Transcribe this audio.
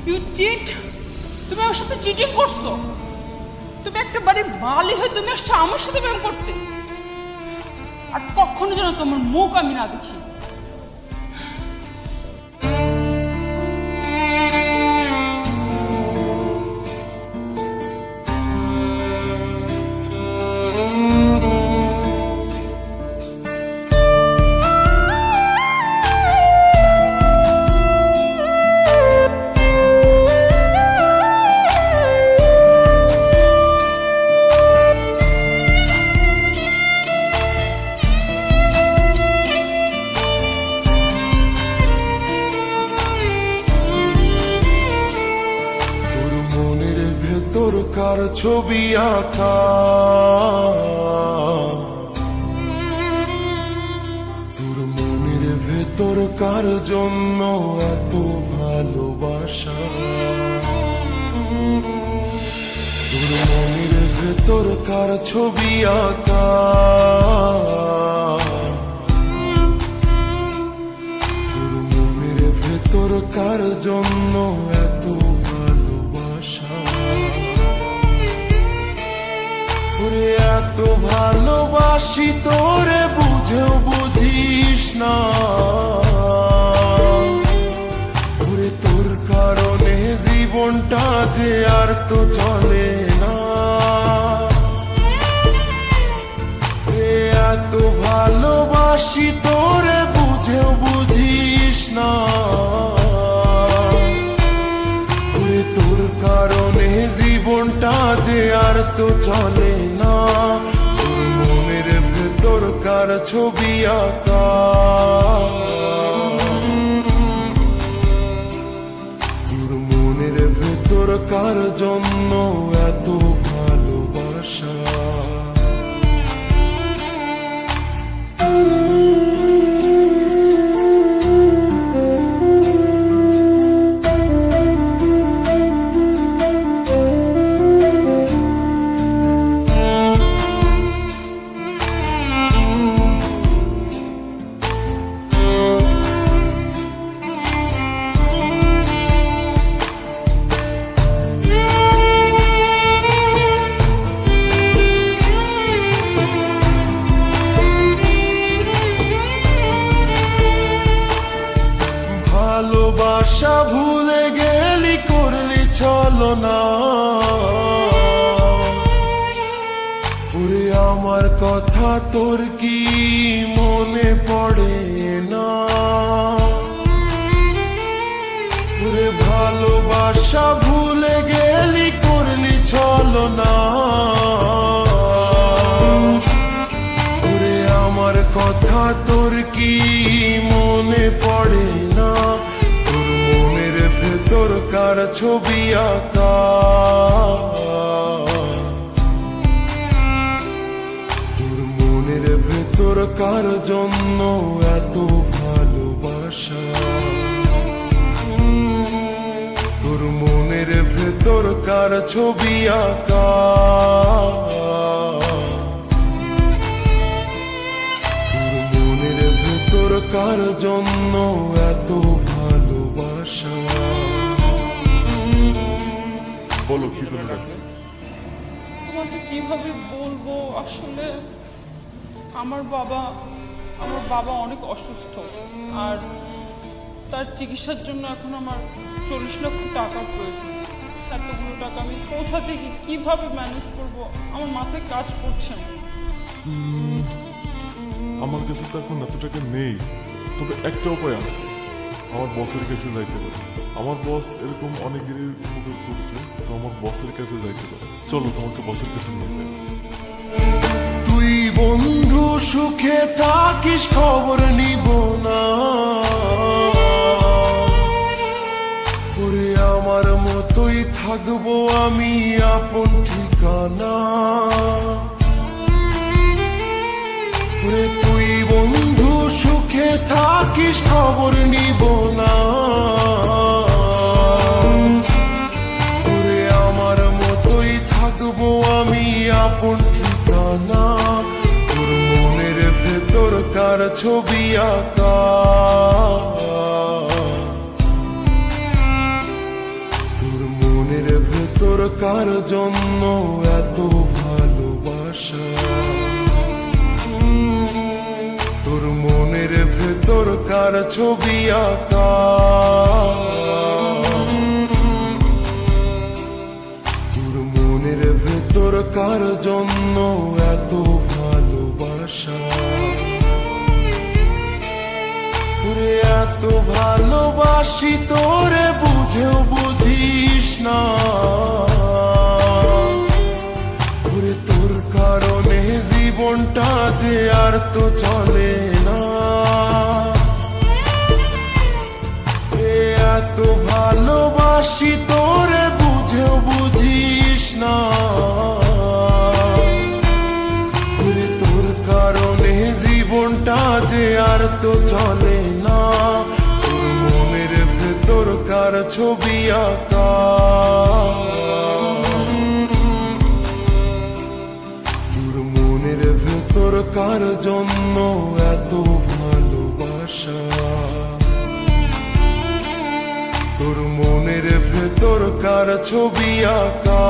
You cheat. তুমি আমার সাথে চিটিং করছো। তুমি একটা বাড়ির মালি হয়ে তুমি আসছো আমার সাথে প্রেম করতে। আর কখনো যেন তোমার মুখ আমি না দেখি। কার ছবি আঁকা তোর মনের ভেতর কার জন্য এত ভালোবাসা তোর মনের ভেতর কার ছবি আঁকা তোর মনের ভেতর কার জন্য এত এত ভালোবাসি তোরে বুঝেও বুঝিস না ওরে তোর কারণে জীবনটা যে আর তো চলে না এত ভালোবাসি তোরে বুঝেও বুঝিস না ওরে তোর কারণে জীবনটা যে আর তো চলে না তোর মনের ভেতর কার ছবি আঁকা তোর মনের ভেতর কার জন্য এত ভালোবাসা ভালোবাসা ভুলে গেলি করলি ছলনা ওরে আমার কথা তোর কি মনে পড়ে না ওরে ভালোবাসা ভুলে গেলি করলি ছলনা ওরে আমার কথা তোর কি মনে পড়ে না তোর মনের ভেতর কার ছবি আঁকা তোর মনের ভেতর কার জন্য এত ভালোবাসা তোর মনের ভেতর কার ছবি আঁকা তোর মনের ভেতর কার জন্য এত ভালোবাসা বলো কি তুমি ডাকছো? তোমাকে কিভাবে বলবো আসলে আমার বাবা অনেক অসুস্থ আর তার চিকিৎসার জন্য এখন আমার 40 লক্ষ টাকার প্রয়োজন। এতগুলো টাকা আমি কোথা থেকে কিভাবে ম্যানেজ করব আমার মাথায় কাজ করছে না। আমার কাছে তো এখন এত টাকা নেই, তবে একটা উপায় আছে, আমার বসের কাছে যাইতে পারে। আমার বস এরকম অনেকেরই উপকার করেছে, তো আমার বসের কাছে যাইতে পারে। চলো তোমাকে বসের কাছে নিয়ে যাই। তুই বন্ধু সুখে থাকিস খবর নিব না ওরে আমার মতোই থাকবো আমি আপন ঠিকানা ওরে তুই বন্ধু সুখে থাকিস খবর নিব না ওরে আমার মতোই থাকবো আমি আপন ঠিকানা তোর মনের ভেতর কার ছবি আঁকা কার জন্য এত ভালোবাসা, তোর মনের ভেতর কার ছবি আঁকা, তোর মনের ভেতর কার জন্য এত ভালোবাসা, তোরে এত ভালোবাসি তোরে বুঝেও বুঝিস না, ওরে তোর কারণে জীবনটা যে আর তো চলে না, ওরে এত ভালোবাসি তোরে বুঝেও বুঝিস না, ওরে তোর কারণে জীবনটা যে আর তো চলে না, তোর মনের ভেতর কার ছবি আঁকা, তোর মনের ভেতর কার জন্য এত ভালোবাসা, তোর মনের ভেতর কার ছবি আঁকা।